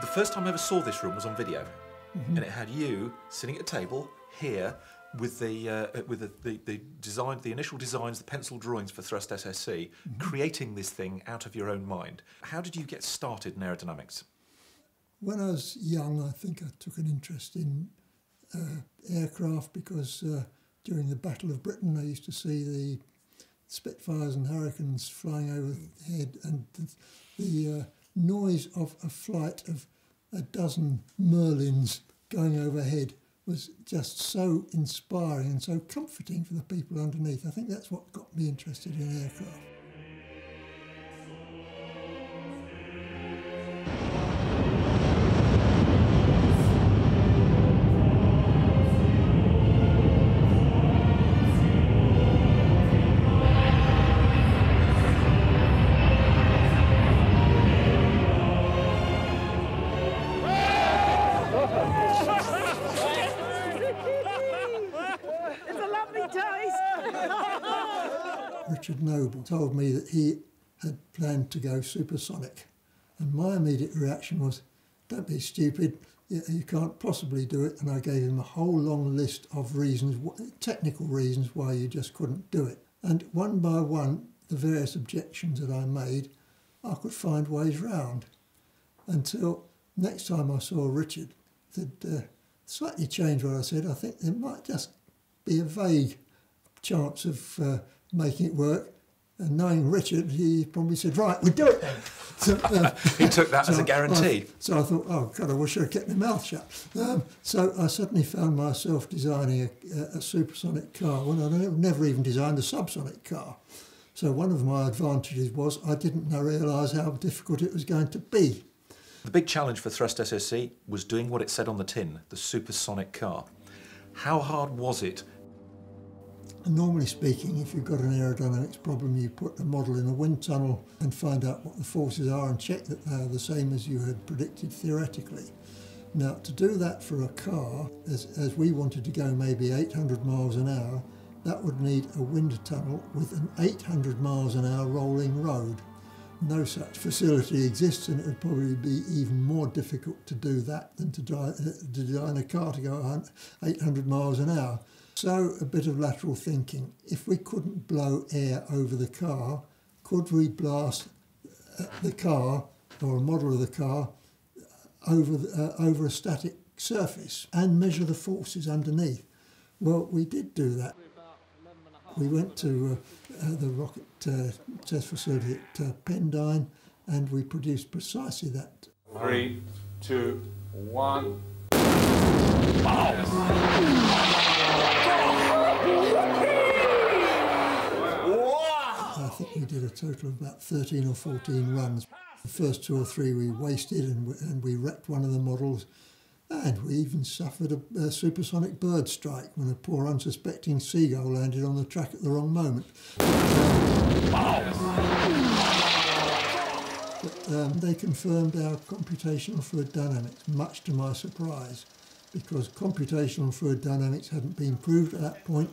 The first time I ever saw this room was on video, and it had you sitting at a table here with the design, the initial designs, the pencil drawings for Thrust SSC, creating this thing out of your own mind. How did you get started in aerodynamics? When I was young, I think I took an interest in aircraft because during the Battle of Britain, I used to see the Spitfires and Hurricanes flying overhead, and the noise of a flight of a dozen Merlins going overhead was just so inspiring and so comforting for the people underneath. I think that's what got me interested in aircraft. Richard Noble told me that he had planned to go supersonic, and my immediate reaction was, don't be stupid, you can't possibly do it, and I gave him a whole long list of reasons, technical reasons why you just couldn't do it. And one by one, the various objections that I made, I could find ways round, until next time I saw Richard, that slightly changed what I said. I think there might just be a vague chance of making it work, and knowing Richard, he probably said, right, we'll do it then. So, he took that as a guarantee. So I thought, oh God, I wish I'd kept my mouth shut. So I suddenly found myself designing a supersonic car when I'd never even designed a subsonic car. So one of my advantages was I didn't realise how difficult it was going to be. The big challenge for Thrust SSC was doing what it said on the tin, the supersonic car. How hard was it? Normally speaking, if you've got an aerodynamics problem, you put a model in a wind tunnel and find out what the forces are and check that they are the same as you had predicted theoretically. Now, to do that for a car, as we wanted to go maybe 800 miles an hour, that would need a wind tunnel with an 800 miles an hour rolling road. No such facility exists, and it would probably be even more difficult to do that than to design a car to go 800 miles an hour. So a bit of lateral thinking. If we couldn't blow air over the car, could we blast the car, or a model of the car, over a static surface and measure the forces underneath? Well, we did do that. We went to the rocket test facility at Pendine, and we produced precisely that. 3, 2, 1. I think we did a total of about 13 or 14 runs. The first 2 or 3 we wasted, and we wrecked one of the models, and we even suffered a supersonic bird strike when a poor unsuspecting seagull landed on the track at the wrong moment. But they confirmed our computational fluid dynamics, much to my surprise, because computational fluid dynamics hadn't been proved at that point,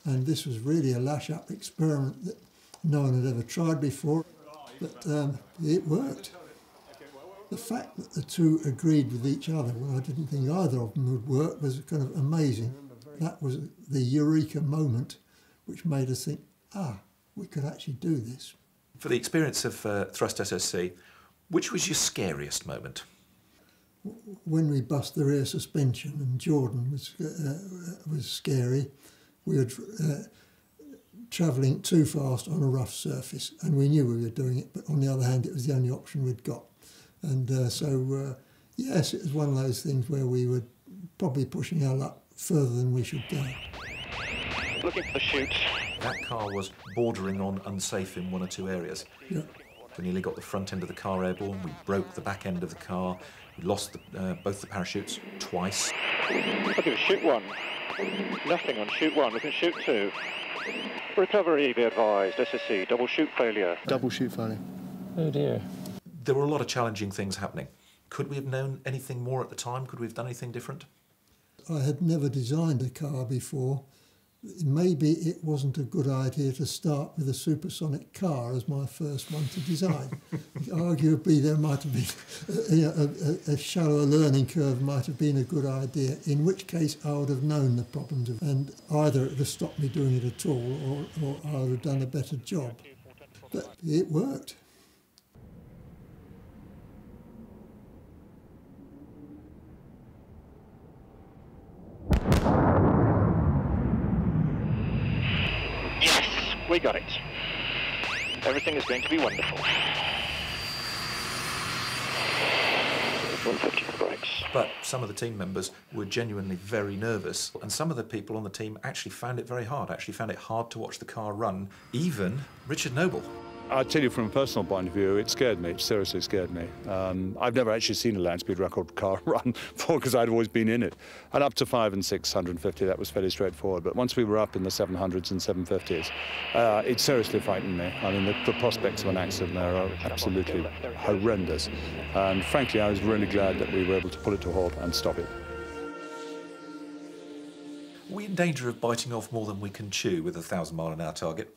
and this was really a lash-up experiment that no one had ever tried before, but it worked. The fact that the two agreed with each other when I didn't think either of them would work was kind of amazing. That was the eureka moment which made us think, we could actually do this. For the experience of Thrust SSC, which was your scariest moment? When we bust the rear suspension, and Jordan was scary. We were travelling too fast on a rough surface, and we knew we were doing it, but on the other hand, it was the only option we'd got. And yes, it was one of those things where we were probably pushing our luck further than we should go. Looking for the chutes. That car was bordering on unsafe in 1 or 2 areas. Yeah. We nearly got the front end of the car airborne, we broke the back end of the car, we lost both the parachutes twice. Looking for chute 1. Nothing on chute 1, we can shoot 2. Recovery, be advised, SSC, double chute failure. Double chute failure. Oh dear. There were a lot of challenging things happening. Could we have known anything more at the time? Could we have done anything different? I had never designed a car before, maybe it wasn't a good idea to start with a supersonic car as my first one to design. Arguably, there might have been a shallower learning curve might have been a good idea, in which case I would have known the problems, and either it would have stopped me doing it at all, or I would have done a better job. But it worked. We got it. Everything is going to be wonderful. 150 for brakes. But some of the team members were genuinely very nervous, and some of the people on the team actually found it very hard, actually found it hard to watch the car run, even Richard Noble. I'll tell you from a personal point of view, it scared me, it seriously scared me. I've never actually seen a land speed record car run before because I'd always been in it. And up to 5 and 650, that was fairly straightforward. But once we were up in the 700s and 750s, it seriously frightened me. I mean, the prospects of an accident there are absolutely horrendous. And frankly, I was really glad that we were able to pull it to a halt and stop it. Are we in danger of biting off more than we can chew with a 1,000-mile-an-hour target?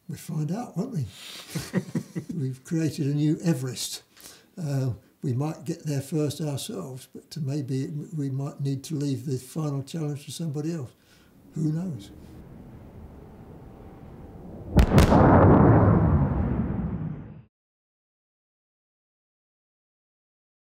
We'd find out, won't we? We've created a new Everest. We might get there first ourselves, but maybe we might need to leave the final challenge to somebody else. Who knows?